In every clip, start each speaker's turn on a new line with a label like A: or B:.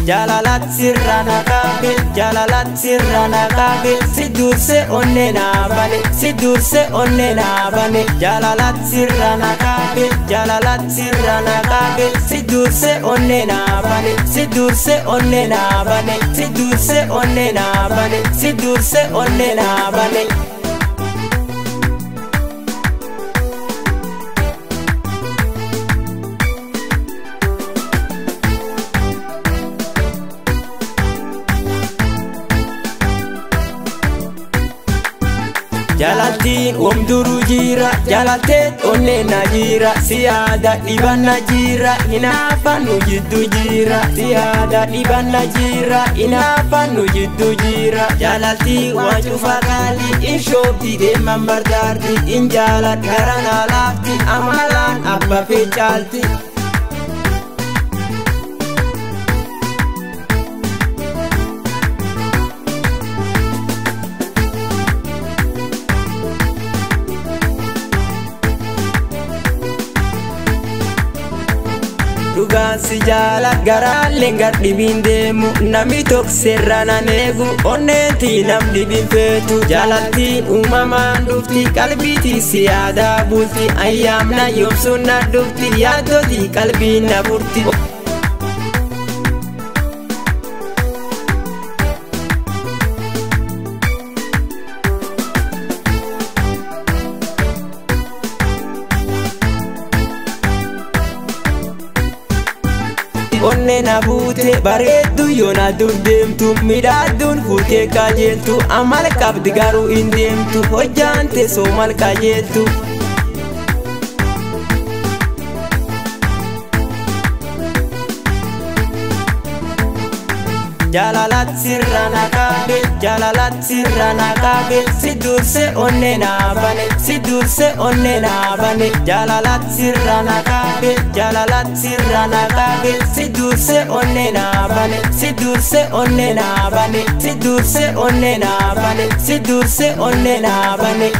A: jalalat sirrana kabe, jalalat sirrana kabe, si durse onne na bane, si durse onne na bane, jalalat sirrana kabe, jalalat sirrana kabe, si durse onne na bane, si durse onne na bane, si durse onne na bane, si durse onne na bane. Jalatin omduru jira, jalatet onne na jira, siada ibanna jira, inafanu jiddu jira, siada ibanna jira, inafanu jiddu jira. Jalati waju fakali, inshobdi de mambardardi, injalat garana lafti, amalan abba fechalti. Dugaan si jaalat garaaleen gar dhibin deemu, namni tokko sirrana neegu onneetti nam dhibin feetu. Jaalattiin uumamaan dhufti, qalbiitii si yaadaa bulti, ayyaamna yoomsuun na dhufti, yaaddotii qalbiin na furti. Onne na buute bareeddu yoona dur deemtu, midhaadduun fuutee qajeeltu, amal qabdi garuu hin deemtu, hojjaan teessoo mal qajeeltu. Jalalat sirrana kabe, jalalat sirrana kabe, si durse onne na bane, si durse onne na bane, jalalat sirrana kabe, jalalat sirrana kabe, si durse onne na bane, si durse onne na bane, si durse onne na bane, si durse onne na bane.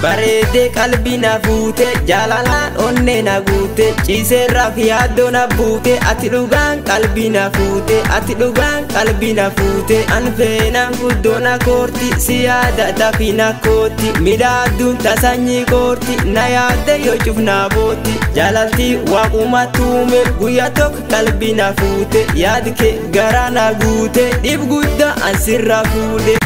A: Bareede qalbii na fuute, jaalalaan onne na guute, ciiseerraaf yaaddoo na buute, ati dhugaan qalbii na fuute, ati dhugaan qalbii na fuute. Anfeenaan guddoo na koorti, si yaada tafi na kooti, midhaadduun tasanyii koorti, na yaadde yoo cufnaa booti. Jaalaltii waaquma tuume, guyyaa tokko qalbii na fuute, yaad kee garaa na guute, dhib guddaa an sirra fuudhe.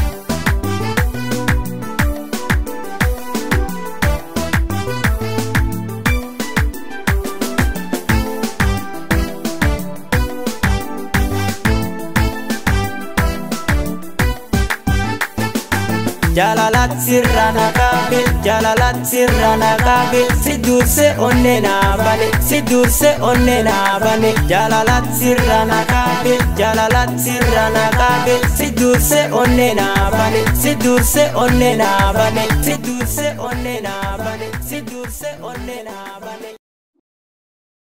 A: Jalalat sirrana kabe, jalalat sirrana kabe, si durse onne na bane, si durse onne na bane, jalalat sirrana kabe, jalalat sirrana kabe, si durse onne na bane, si durse onne na bane, si durse onne na bane, si durse onne na